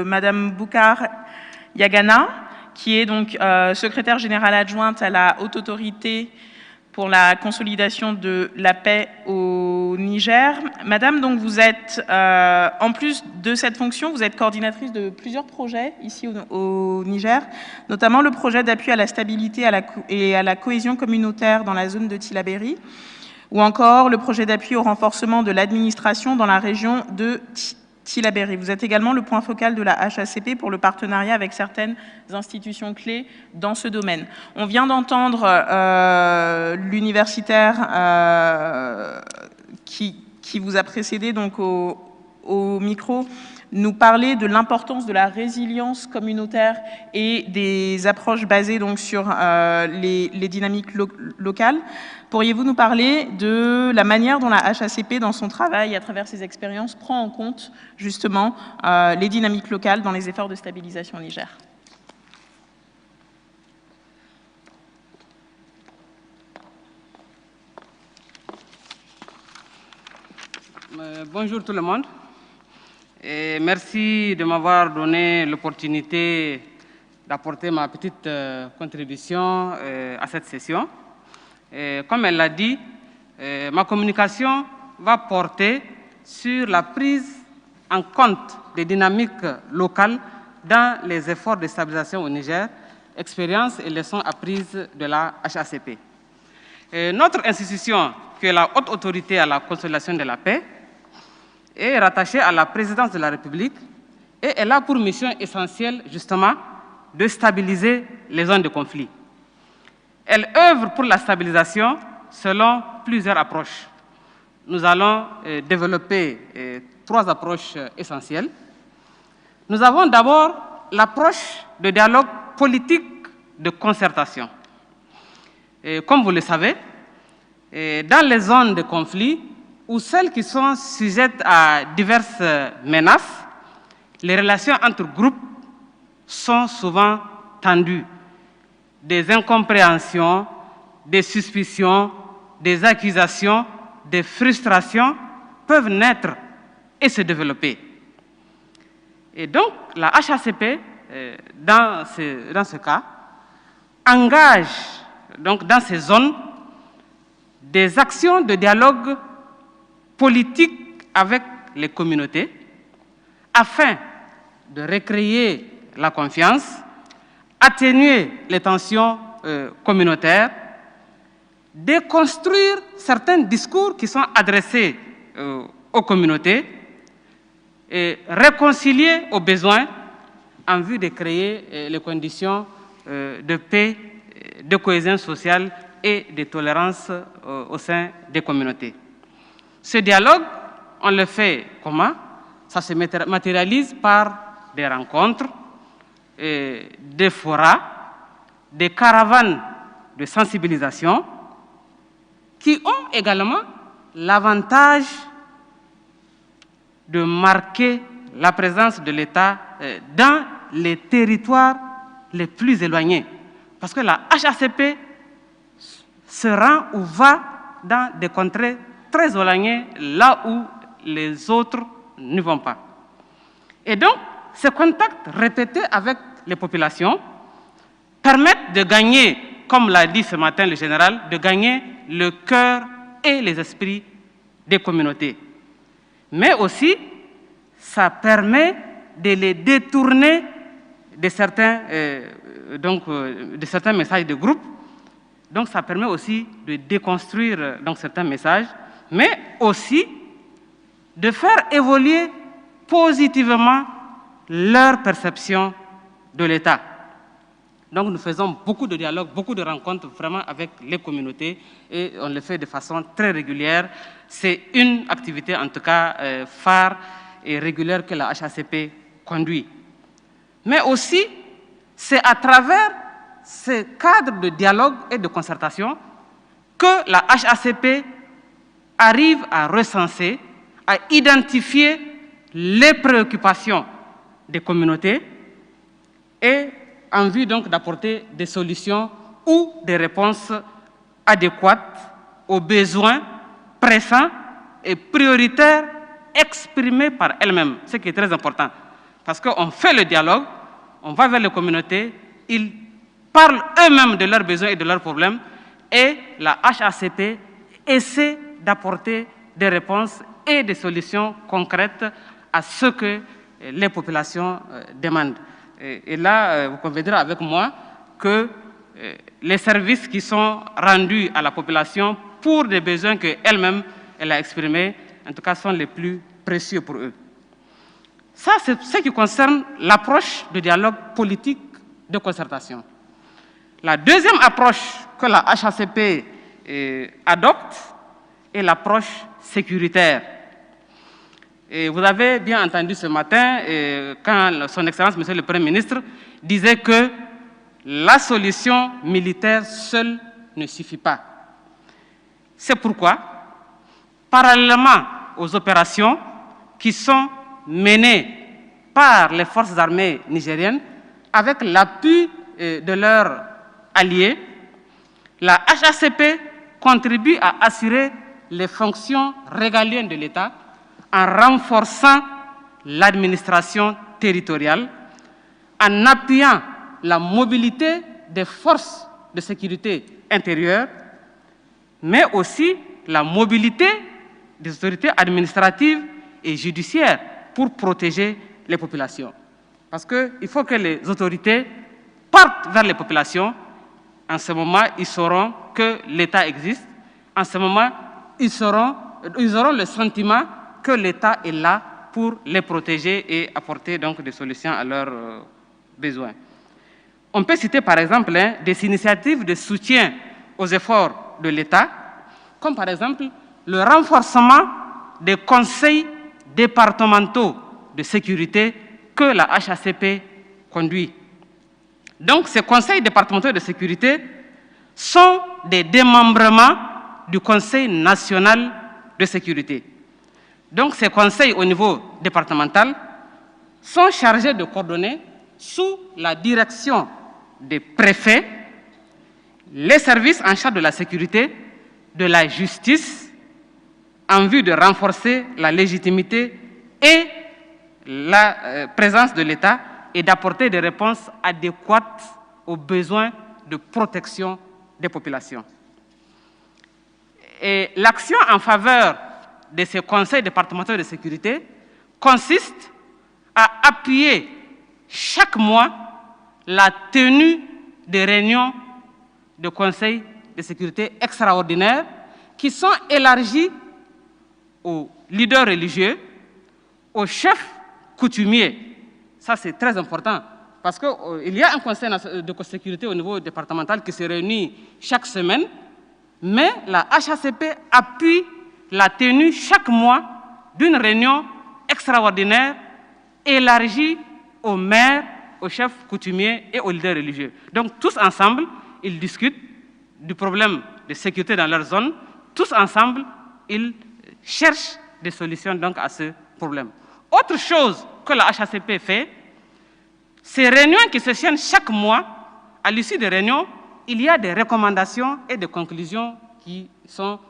Madame Boukar Yagana, qui est donc secrétaire générale adjointe à la Haute Autorité pour la consolidation de la paix au Niger. Madame, donc vous êtes, en plus de cette fonction, vous êtes coordinatrice de plusieurs projets ici au Niger, notamment le projet d'appui à la stabilité et à la cohésion communautaire dans la zone de Tillabéri, ou encore le projet d'appui au renforcement de l'administration dans la région de Tillabéri. Vous êtes également le point focal de la HACP pour le partenariat avec certaines institutions clés dans ce domaine. On vient d'entendre l'universitaire qui vous a précédé donc au micro nous parler de l'importance de la résilience communautaire et des approches basées donc sur les dynamiques locales. Pourriez-vous nous parler de la manière dont la HACP, dans son travail, à travers ses expériences, prend en compte justement les dynamiques locales dans les efforts de stabilisation au Niger? Bonjour tout le monde. Et merci de m'avoir donné l'opportunité d'apporter ma petite contribution à cette session. Comme elle l'a dit, ma communication va porter sur la prise en compte des dynamiques locales dans les efforts de stabilisation au Niger, expériences et leçons apprises de la HACP. Notre institution, qui est la Haute Autorité à la consolidation de la paix, est rattachée à la présidence de la République et elle a pour mission essentielle, justement, de stabiliser les zones de conflit. Elle œuvre pour la stabilisation selon plusieurs approches. Nous allons développer 3 approches essentielles. Nous avons d'abord l'approche de dialogue politique de concertation. Comme vous le savez, dans les zones de conflit, ou celles qui sont sujettes à diverses menaces, les relations entre groupes sont souvent tendues. Des incompréhensions, des suspicions, des accusations, des frustrations peuvent naître et se développer. Et donc, la HACP, dans ce cas, engage donc, dans ces zones des actions de dialogue politique avec les communautés afin de recréer la confiance, atténuer les tensions communautaires, déconstruire certains discours qui sont adressés aux communautés et réconcilier aux besoins en vue de créer les conditions de paix, de cohésion sociale et de tolérance au sein des communautés. Ce dialogue, on le fait comment? Ça se matérialise par des rencontres, des forats, des caravanes de sensibilisation qui ont également l'avantage de marquer la présence de l'État dans les territoires les plus éloignés. Parce que la HACP se rend ou va dans des contrées très éloignées, là où les autres ne vont pas. Et donc, ces contacts répétés avec les populations permettent de gagner, comme l'a dit ce matin le général, de gagner le cœur et les esprits des communautés. Mais aussi, ça permet de les détourner de certains messages de groupe. Donc, ça permet aussi de déconstruire donc, certains messages, mais aussi de faire évoluer positivement leur perception de l'État. Donc nous faisons beaucoup de dialogues, beaucoup de rencontres vraiment avec les communautés et on le fait de façon très régulière. C'est une activité en tout cas phare et régulière que la HACP conduit. Mais aussi, c'est à travers ces cadres de dialogue et de concertation que la HACP arrive à recenser, à identifier les préoccupations des communautés et en vue donc d'apporter des solutions ou des réponses adéquates aux besoins pressants et prioritaires exprimés par elles-mêmes, ce qui est très important. Parce qu'on fait le dialogue, on va vers les communautés, ils parlent eux-mêmes de leurs besoins et de leurs problèmes, et la HACP essaie d'apporter des réponses et des solutions concrètes à ce que les populations demandent. Et là, vous conviendrez avec moi que les services qui sont rendus à la population pour des besoins qu'elle-même elle a exprimés, en tout cas, sont les plus précieux pour eux. Ça, c'est ce qui concerne l'approche du dialogue politique de concertation. La deuxième approche que la HACP adopte est l'approche sécuritaire. Et vous avez bien entendu ce matin, quand son Excellence, Monsieur le Premier ministre, disait que la solution militaire seule ne suffit pas. C'est pourquoi, parallèlement aux opérations qui sont menées par les forces armées nigériennes, avec l'appui de leurs alliés, la HACP contribue à assurer les fonctions régaliennes de l'État en renforçant l'administration territoriale, en appuyant la mobilité des forces de sécurité intérieure, mais aussi la mobilité des autorités administratives et judiciaires pour protéger les populations. Parce qu'il faut que les autorités partent vers les populations. En ce moment, ils sauront que l'État existe. En ce moment, ils auront le sentiment que l'État est là pour les protéger et apporter donc des solutions à leurs besoins. On peut citer par exemple des initiatives de soutien aux efforts de l'État, comme par exemple le renforcement des conseils départementaux de sécurité que la HACP conduit. Donc ces conseils départementaux de sécurité sont des démembrements du Conseil national de sécurité. Donc ces conseils au niveau départemental sont chargés de coordonner sous la direction des préfets les services en charge de la sécurité, de la justice, en vue de renforcer la légitimité et la présence de l'État et d'apporter des réponses adéquates aux besoins de protection des populations. Et l'action en faveur de ces conseils départementaux de sécurité consiste à appuyer chaque mois la tenue de réunions de conseils de sécurité extraordinaires qui sont élargis aux leaders religieux, aux chefs coutumiers. Ça, c'est très important parce qu'il y a un conseil de sécurité au niveau départemental qui se réunit chaque semaine, mais la HACP appuie la tenue chaque mois d'une réunion extraordinaire élargie aux maires, aux chefs coutumiers et aux leaders religieux. Donc tous ensemble, ils discutent du problème de sécurité dans leur zone. Tous ensemble, ils cherchent des solutions donc à ce problème. Autre chose que la HACP fait, ces réunions qui se tiennent chaque mois, à l'issue des réunions, il y a des recommandations et des conclusions qui sont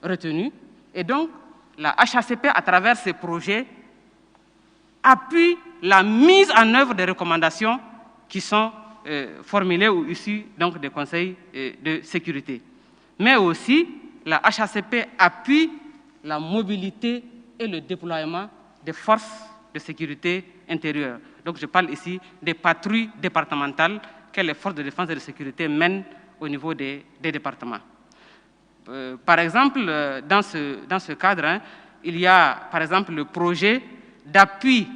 retenues. Et donc, la HACP, à travers ces projets, appuie la mise en œuvre des recommandations qui sont formulées ou issues donc, des conseils de sécurité. Mais aussi, la HACP appuie la mobilité et le déploiement des forces de sécurité intérieure. Donc, je parle ici des patrouilles départementales que les forces de défense et de sécurité mènent au niveau des départements. Par exemple, dans ce cadre, il y a par exemple le projet d'appui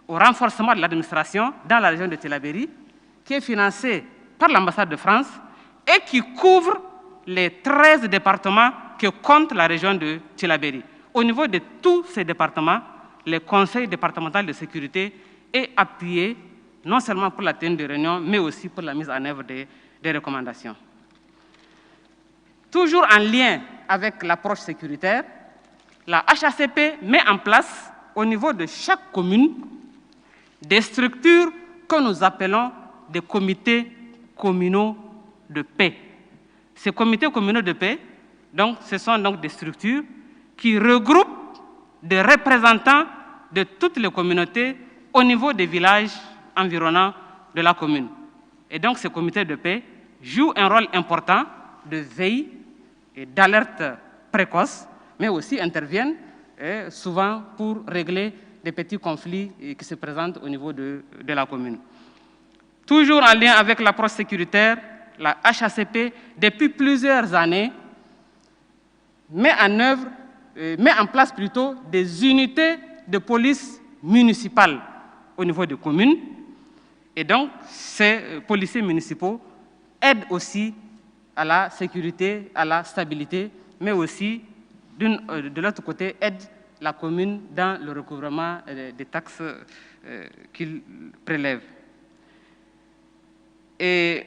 au renforcement de l'administration dans la région de Tillabéri, qui est financé par l'ambassade de France et qui couvre les 13 départements que compte la région de Tillabéri. Au niveau de tous ces départements, le conseil départemental de sécurité est appuyé non seulement pour la tenue de réunions, mais aussi pour la mise en œuvre des recommandations. Toujours en lien avec l'approche sécuritaire, la HACP met en place au niveau de chaque commune des structures que nous appelons des comités communaux de paix. Ces comités communaux de paix, donc, ce sont donc des structures qui regroupent des représentants de toutes les communautés au niveau des villages environnants de la commune. Et donc, ces comités de paix jouent un rôle important de veille et d'alerte précoce, mais aussi interviennent souvent pour régler des petits conflits qui se présentent au niveau de la commune. Toujours en lien avec l'approche sécuritaire, la HACP, depuis plusieurs années, met en place plutôt des unités de police municipale au niveau des communes. Et donc, ces policiers municipaux aident aussi à la sécurité, à la stabilité, mais aussi, de l'autre côté, aident la commune dans le recouvrement des taxes qu'ils prélèvent. Et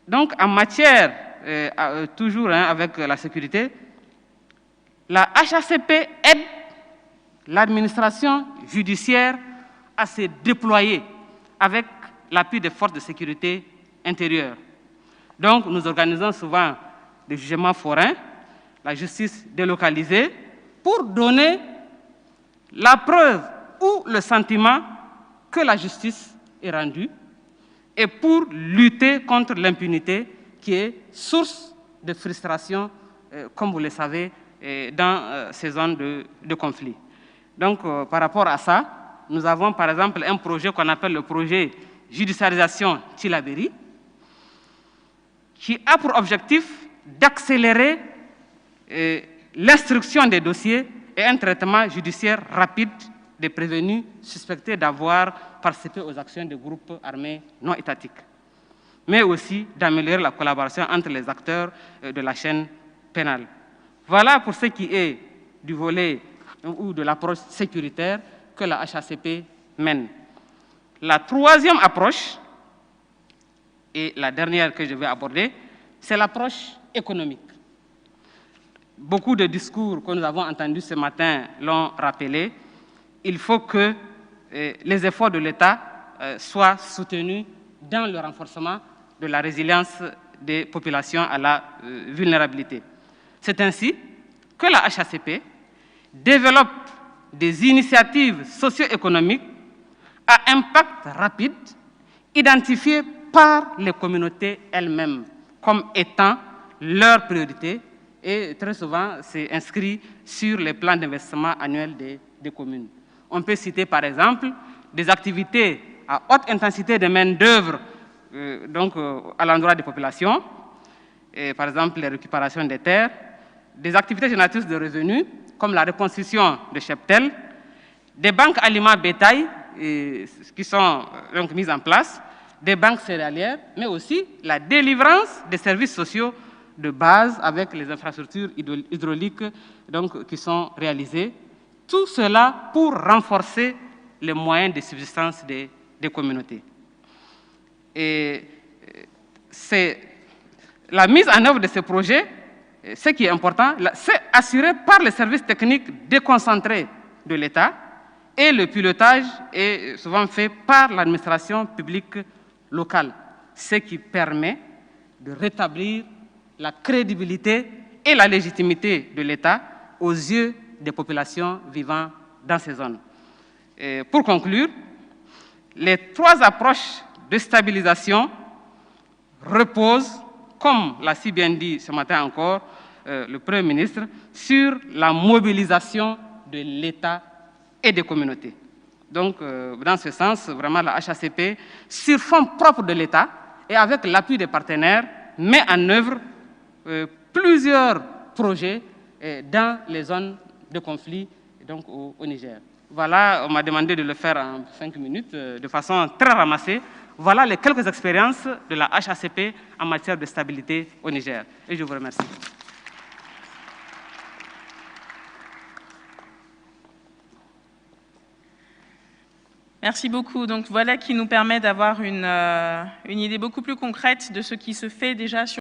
donc, en matière, toujours avec la sécurité, la HACP aide l'administration judiciaire à se déployer avec l'appui des forces de sécurité intérieure. Donc, nous organisons souvent des jugements forains, la justice délocalisée, pour donner la preuve ou le sentiment que la justice est rendue et pour lutter contre l'impunité qui est source de frustration, comme vous le savez, dans ces zones de conflit. Donc, par rapport à ça, nous avons par exemple un projet qu'on appelle le projet Judiciarisation Tillabéri, qui a pour objectif d'accélérer l'instruction des dossiers et un traitement judiciaire rapide des prévenus suspectés d'avoir participé aux actions de groupes armés non étatiques, mais aussi d'améliorer la collaboration entre les acteurs de la chaîne pénale. Voilà pour ce qui est du volet ou de l'approche sécuritaire que la HACP mène. La troisième approche, et la dernière que je vais aborder, c'est l'approche économique. Beaucoup de discours que nous avons entendus ce matin l'ont rappelé. Il faut que les efforts de l'État soient soutenus dans le renforcement de la résilience des populations à la vulnérabilité. C'est ainsi que la HACP développe des initiatives socio-économiques à impact rapide, identifiées par les communautés elles-mêmes comme étant leur priorité, et très souvent c'est inscrit sur les plans d'investissement annuels des communes. On peut citer par exemple des activités à haute intensité de main-d'œuvre à l'endroit des populations, et par exemple les récupérations des terres, des activités génératrices de revenus comme la reconstruction de cheptels, des banques aliments bétail qui sont donc mises en place, des banques céréalières, mais aussi la délivrance des services sociaux de base avec les infrastructures hydrauliques qui sont réalisées. Tout cela pour renforcer les moyens de subsistance des communautés. Et c'est la mise en œuvre de ces projets, ce qui est important, c'est assuré par les services techniques déconcentrés de l'État et le pilotage est souvent fait par l'administration publique locale, ce qui permet de rétablir la crédibilité et la légitimité de l'État aux yeux des populations vivant dans ces zones. Et pour conclure, les trois approches de stabilisation reposent, comme l'a si bien dit ce matin encore le Premier ministre, sur la mobilisation de l'État et des communautés. Donc, dans ce sens, vraiment, la HACP, sur fonds propres de l'État et avec l'appui des partenaires, met en œuvre plusieurs projets dans les zones de conflit donc au Niger. Voilà, on m'a demandé de le faire en 5 minutes, de façon très ramassée. Voilà les quelques expériences de la HACP en matière de stabilité au Niger. Et je vous remercie. Merci beaucoup. Donc voilà qui nous permet d'avoir une idée beaucoup plus concrète de ce qui se fait déjà sur